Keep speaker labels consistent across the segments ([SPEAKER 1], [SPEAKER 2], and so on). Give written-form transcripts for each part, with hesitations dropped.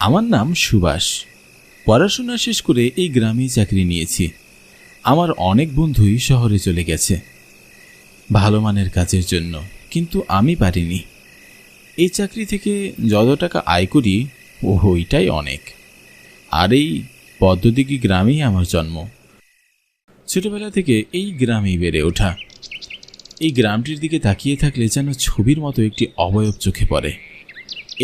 [SPEAKER 1] আমার নাম সুভাষ। পড়াশোনা শেষ করে এই গ্রামেই চাকরি নিয়েছি। আমার অনেক বন্ধুই শহরে চলে গেছে ভালো মানের কাজের জন্য, কিন্তু আমি পারিনি। এই চাকরি থেকে যত টাকা আয় করি ওইটাই অনেক। আর এই পদ্মদিঘি গ্রামেই আমার জন্ম। ছোটবেলা থেকে এই গ্রামেই বেড়ে ওঠা। এই গ্রামটির দিকে তাকিয়ে থাকলে যেন ছবির মতো একটি অবয়ব চোখে পড়ে।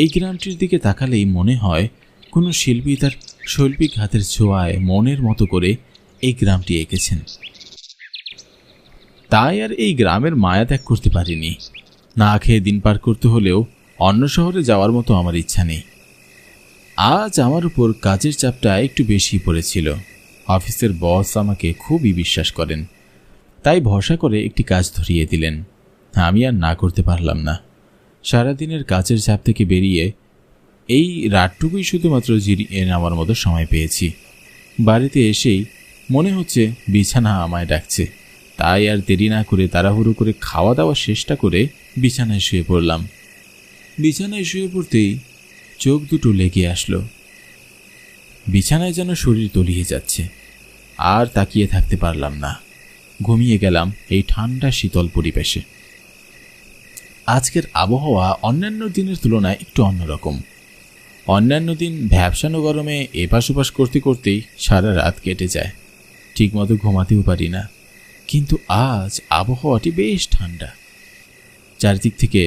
[SPEAKER 1] এই গ্রামটির দিকে তাকালেই মনে হয় কোনো শিল্পী তার শৈল্পিক হাতের ছোঁয়ায় মনের মতো করে এই গ্রামটি এঁকেছেন। তাই আর এই গ্রামের মায়া ত্যাগ করতে পারিনি। না খেয়ে দিন পার করতে হলেও অন্য শহরে যাওয়ার মতো আমার ইচ্ছা নেই। আজ আমার উপর কাজের চাপটা একটু বেশি পড়েছিল। অফিসের বস আমাকে খুবই বিশ্বাস করেন, তাই ভরসা করে একটি কাজ ধরিয়ে দিলেন। আমি আর না করতে পারলাম না। সারাদিনের কাজের চাপ থেকে বেরিয়ে এই রাতটুকুই শুধুমাত্র জিরিয়ে নেওয়ার মতো সময় পেয়েছি। বাড়িতে এসেই মনে হচ্ছে বিছানা আমায় ডাকছে। তাই আর দেরি না করে তাড়াহুড়ো করে খাওয়া দাওয়া শেষটা করে বিছানায় শুয়ে পড়লাম। বিছানায় শুয়ে পড়তেই চোখ দুটো লেগে আসলো। বিছানায় যেন শরীর তলিয়ে যাচ্ছে। আর তাকিয়ে থাকতে পারলাম না। ঘুমিয়ে গেলাম এই ঠান্ডা শীতল পরিবেশে। আজকের আবহাওয়া অন্যান্য দিনের তুলনায় একটু অন্যরকম। অন্যান্য দিন ভ্যাপসানো গরমে এপাশ ওপাশ করতে করতেই সারা রাত কেটে যায়, ঠিকমতো ঘুমাতেও পারি না। কিন্তু আজ আবহাওয়াটি বেশ ঠান্ডা। চারিদিক থেকে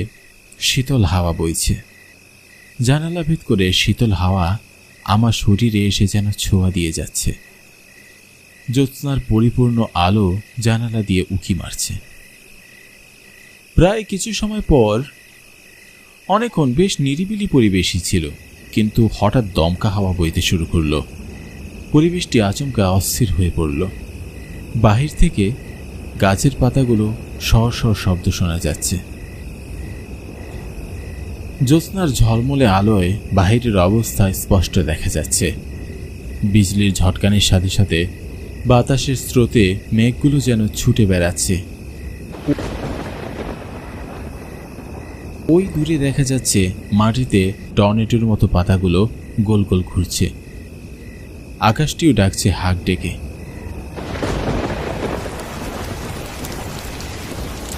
[SPEAKER 1] শীতল হাওয়া বইছে। জানালা ভেদ করে শীতল হাওয়া আমার শরীরে এসে যেন ছোঁয়া দিয়ে যাচ্ছে। জ্যোৎস্নার পরিপূর্ণ আলো জানালা দিয়ে উঁকি মারছে। প্রায় কিছু সময় পর অনেকক্ষণ বেশ নিরিবিলি পরিবেশই ছিল, কিন্তু হঠাৎ দমকা হাওয়া বইতে শুরু করল। পরিবেশটি আচমকা অস্থির হয়ে পড়ল। বাহির থেকে গাছের পাতাগুলো শর শর শব্দ শোনা যাচ্ছে। জ্যোৎস্নার ঝলমলে আলোয় বাহিরের অবস্থা স্পষ্ট দেখা যাচ্ছে। বিজলির ঝটকানির সাথে সাথে বাতাসের স্রোতে মেঘগুলো যেন ছুটে বেড়াচ্ছে। ওই দূরে দেখা যাচ্ছে মাটিতে টর্নেডোর মতো পাতাগুলো গোল গোল ঘুরছে। আকাশটিও ডাকছে হাঁক ডেকে।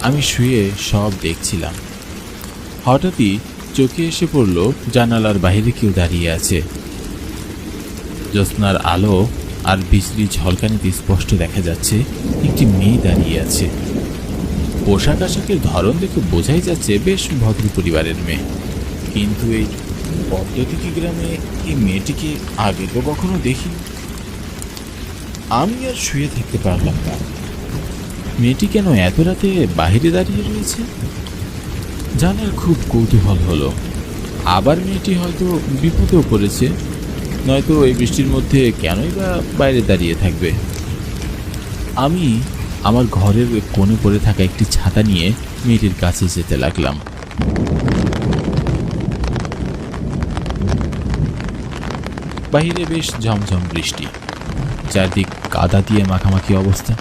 [SPEAKER 1] আমি শুয়ে সব দেখছিলাম। হঠাৎই চোখে এসে পড়ল জানালার বাইরে কেউ দাঁড়িয়ে আছে। জ্যোৎস্নার আলো আর বিজলি ঝলকানিতে স্পষ্ট দেখা যাচ্ছে একটি মেয়ে দাঁড়িয়ে আছে। পোশাক আশাকের ধরন দেখে বোঝাই যাচ্ছে বেশ ভদ্র পরিবারের মেয়ে। কিন্তু এই পদ্মদিঘি গ্রামে এই মেয়েটিকে আগে তো কখনো দেখিনি। আমি আর শুয়ে থাকতে পারলাম না। মেয়েটি কেন এত রাতে বাহিরে দাঁড়িয়ে রয়েছে জানার খুব কৌতূহল হলো। আবার মেয়েটি হয়তো বিপদেও পড়েছে, নয়তো এই বৃষ্টির মধ্যে কেনই বা বাইরে দাঁড়িয়ে থাকবে। আমি আমার ঘরের কোণে পড়ে থাকা একটি ছাতা নিয়ে মেয়েটির কাছে যেতে লাগলাম। বাহিরে বেশ ঝমঝম বৃষ্টি, চারদিক কাদা দিয়ে মাখামাখি অবস্থা।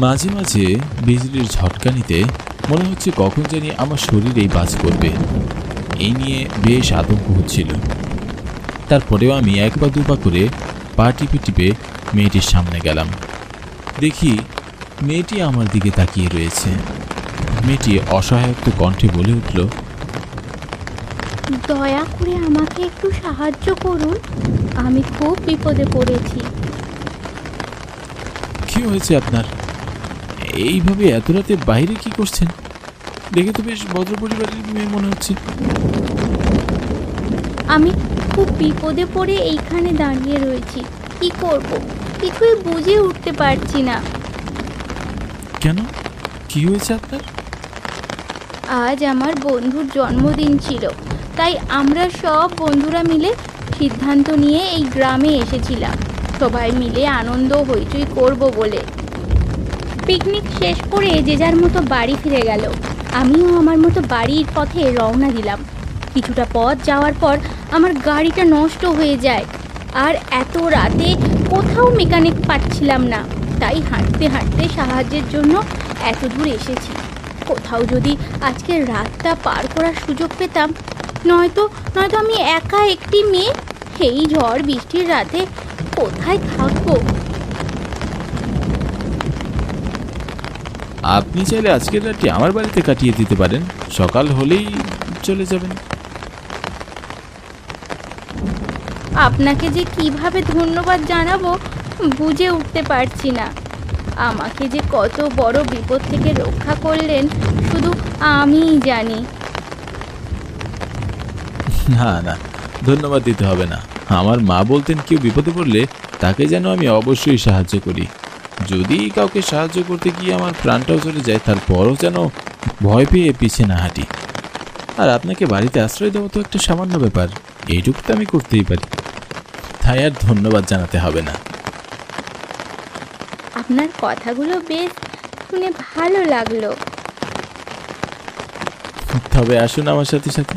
[SPEAKER 1] মাঝে মাঝে বিজলির ঝটকানিতে মনে হচ্ছে কখন জানি আমার শরীরেই বাজ করবে। এই নিয়ে বেশ আতঙ্ক হচ্ছিল। তারপরেও আমি এক পা দু পা করে পা টিপে টিপে মেয়েটির সামনে গেলাম। দেখি মেয়েটি আমার দিকে তাকিয়ে রয়েছে। মেয়েটি অসহায়ত্ব কণ্ঠে বলে উঠল,
[SPEAKER 2] দয়া করে আমাকে একটু সাহায্য করুন, আমি খুব বিপদে পড়েছি।
[SPEAKER 1] কি হয়েছে আপনার? এইভাবে এত রাতে বাইরে কি করছেন? দেখে তো বেশ ভদ্র পরিবারের মেয়ে মনে হচ্ছে।
[SPEAKER 2] আমি খুব বিপদে পড়ে এইখানে দাঁড়িয়ে রয়েছি, কি করব কিছুই বুঝে উঠতে পারছি না।
[SPEAKER 1] কেন, কি হয়েছে আপনার?
[SPEAKER 2] আজ আমার বন্ধুর জন্মদিন ছিল, তাই আমরা সব বন্ধুরা মিলে সিদ্ধান্ত নিয়ে এই গ্রামে এসেছিলাম, সবাই মিলে আনন্দ হইচই করব বলে। পিকনিক শেষ করে যে যার মতো বাড়ি ফিরে গেল। আমিও আমার মতো বাড়ির পথে রওনা দিলাম। কিছুটা পথ যাওয়ার পর আমার গাড়িটা নষ্ট হয়ে যায়, আর এত রাতে কোথাও মেকানিক পাচ্ছিলাম না, তাই হাঁটতে হাঁটতে সাহায্যের জন্য এত দূর এসেছি। কোথাও যদি আজকের রাতটা পার করার সুযোগ পেতাম নয়তো নয়তো আমি একা একটি মেয়ে এই ঝড় বৃষ্টির রাতে কোথায় থাকবো?
[SPEAKER 1] আপনি চাইলে আজকের রাতটি আমার বাড়িতে কাটিয়ে দিতে পারেন, সকাল হলেই চলে যাবেন।
[SPEAKER 2] আপনাকে যে কিভাবে ধন্যবাদ জানাবো বুঝে উঠতে পারছি না। আমাকে যে কত বড় বিপদ থেকে রক্ষা করলেন শুধু আমিই জানি।
[SPEAKER 1] না না, ধন্যবাদ দিতে হবে না। আমার মা বলতেন কেউ বিপদে পড়লে তাকে যেন আমি অবশ্যই সাহায্য করি। যদি কাউকে সাহায্য করতে গিয়ে আমার প্রাণটাও চলে যায়, তারপরও যেন ভয় পেয়ে পিছিয়ে না হাঁটি। আর আপনাকে বাড়িতে আশ্রয় দেওয়া তো একটা সামান্য ব্যাপার, এইটুকু তো আমি করতেই পারি, তাই আর ধন্যবাদ জানাতে হবে না।
[SPEAKER 2] আপনার কথাগুলো বেশ শুনে ভালো লাগলো।
[SPEAKER 1] তবে আসুন আমার সাথে সাথে।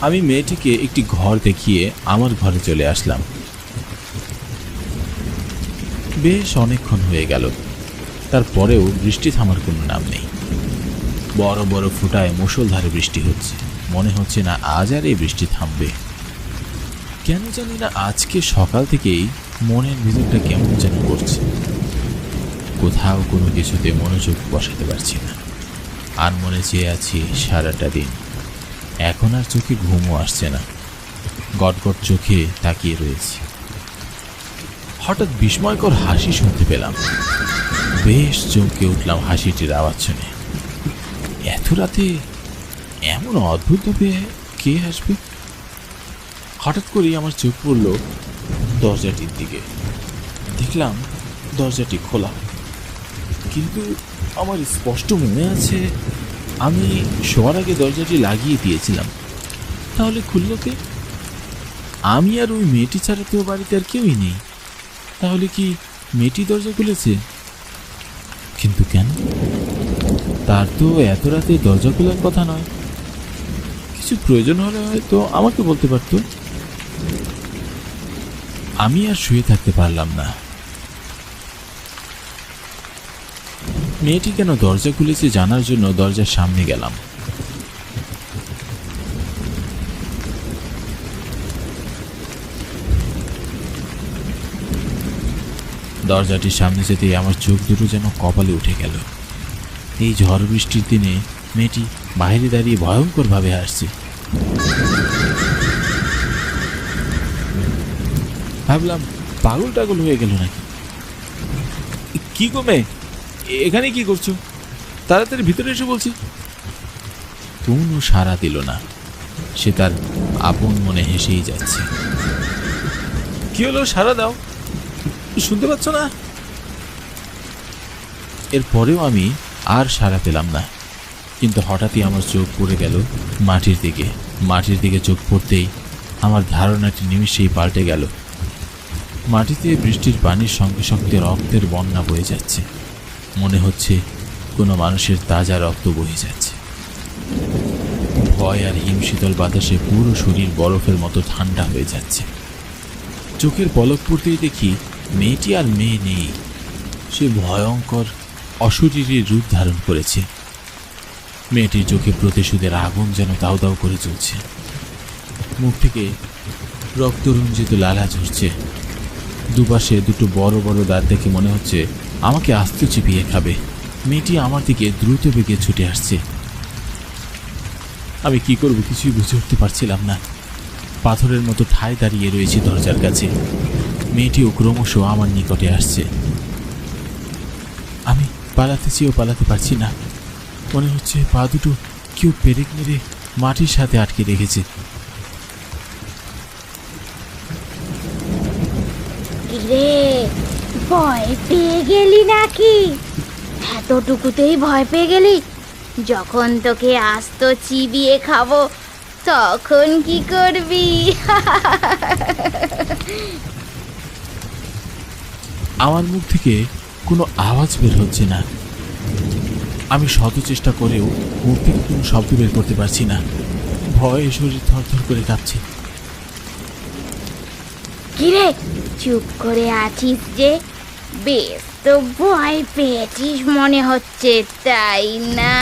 [SPEAKER 1] আমি মেয়েটিকে একটি ঘর দেখিয়ে আমার ঘরে চলে আসলাম। বেশ অনেকক্ষণ হয়ে গেল, তারপরেও বৃষ্টি থামার কোনো নাম নেই। বড় বড় ফুটায় মুষলধারে বৃষ্টি হচ্ছে, মনে হচ্ছে না আজ আর এই বৃষ্টি থামবে। কেন জানি না আজকে সকাল থেকেই মনের ভিতরটা কেমন যেন করছে। কোথাও কোনো কিছুতে মনোযোগ বসাতে পারছি না, আর মনে চেয়ে আছি সারাটা দিন। এখন আর চোখে ঘুমও আসছে না, গটগট চোখে তাকিয়ে রয়েছি। হঠাৎ বিস্ময়কর হাসি শুনতে পেলাম। বেশ চমকে উঠলাম হাসিটির আওয়াজ শুনে। এত রাতে এমন অদ্ভুতভাবে কে হাসবে? হঠাৎ করেই আমার চোখ পড়ল দরজাটির দিকে। দেখলাম দরজাটি খোলা, কিন্তু আমার স্পষ্ট মনে আছে আমি শোয়ার আগে দরজাটি লাগিয়ে দিয়েছিলাম। তাহলে খুলল কে? আমি আর ওই মেয়েটি ছাড়া তো বাড়িতে আর কেউই নেই। তাহলে কি মেয়েটি দরজা খুলেছে? কিন্তু কেন? তার তো এত রাতে দরজা খোলার কথা নয়। কিছু প্রয়োজন হলে হয়তো আমাকে বলতে পারত। আমি আর শুয়ে থাকতে পারলাম না। মেয়েটি কেন দরজা খুলেছে জানার জন্য দরজার সামনে গেলাম। দরজাটির সামনে যেতেই আমার চোখ দুটো যেন কপালে উঠে গেল। এই ঝড় বৃষ্টির দিনে মেয়েটি বাইরে দাঁড়িয়ে ভয়ঙ্করভাবে হাসছে। ভাবলাম পাগল টাগল হয়ে গেল নাকি। কি গো মেয়ে, এখানে কি করছো? তাড়াতাড়ি ভিতরে এসে বলছি। তনু সাড়া দিল না, সে তার আপন মনে হেসেই যাচ্ছে। কি হলো, সাড়া দাও, শুনতে পাচ্ছ না? এরপরেও আমি আর সাড়া পেলাম না। কিন্তু হঠাৎই আমার চোখ পড়ে গেল মাটির দিকে। মাটির দিকে চোখ পড়তেই আমার ধারণাটি নিমিষেই পাল্টে গেল। মাটিতে বৃষ্টির পানির সঙ্গে সঙ্গে রক্তের বন্যা বয়ে যাচ্ছে। মনে হচ্ছে কোনো মানুষের তাজা রক্ত বয়ে যাচ্ছে। ভয় আর হিমশীতল বাতাসে পুরো শরীর বরফের মতো ঠান্ডা হয়ে যাচ্ছে। চোখের পলক পড়তেই দেখি মেয়েটি আর মেয়ে নেই। সে ভয়ঙ্কর অশরীরী রূপ ধারণ করেছে। মেয়েটির চোখে প্রতিশোধের আগুন যেন দাউ দাউ করে চলছে। মুখ থেকে রক্তরঞ্জিত লালা ঝরছে। দুপাশে দুটো বড় বড় দাঁত দেখে মনে হচ্ছে আমাকে আস্ত চিপিয়ে খাবে। মেয়েটি আমার দিকে দ্রুত বেগে ছুটে আসছে। আমি কি করব কিছুই বুঝে উঠতে পারছিলাম না। পাথরের মতো ঠায় দাঁড়িয়ে রয়েছে দরজার কাছে। মেয়েটিও ক্রমশ আমার নিকটে আসছে। আমি পালাতে চেয়েও পালাতে পারছি না। মনে হচ্ছে পা দুটো কেউ পেরেক মেরে মাটির সাথে আটকে রেখেছে।
[SPEAKER 2] রে, ভয় পেয়ে গেলি নাকি? এতটুকুতেই ভয় পেয়ে গেলি? যখন তোকে আস্ত চিবিয়ে খাবো তখন কি করবি?
[SPEAKER 1] আমার মুখ থেকে কোনো আওয়াজ বের হচ্ছে না। আমি শত চেষ্টা করেও মুখ থেকে কোনো শব্দ বের করতে পারছি না। ভয়ে শরীর থরথর করে কাঁপছে।
[SPEAKER 2] কিরে, চুপ করে আছিস যে? বেশ তো ভয় পেয়েছিস মনে হচ্ছে, তাই না?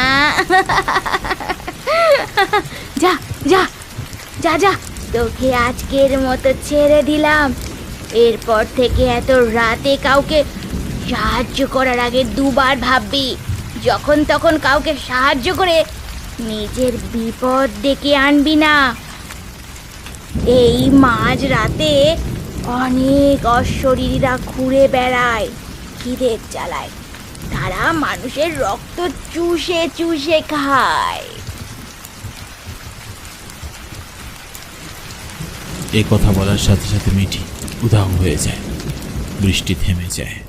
[SPEAKER 2] যা যা যা যা, তোকে আজকের মতো ছেড়ে দিলাম। এরপর থেকে এত রাতে কাউকে সাহায্য করার আগে দুবার ভাববি। যখন তখন কাউকে সাহায্য করে নিজের বিপদ ডেকে আনবি না। এই মাঝ রাতে অনেক অশরীরীরা ঘুরে বেড়ায়, খিদের জ্বালায়। তারা মানুষের রক্ত চুষে চুষে খায়।
[SPEAKER 1] এই কথা বলার সাথে সাথে মিঠি উধাও হয়ে যায়। বৃষ্টি থেমে যায়।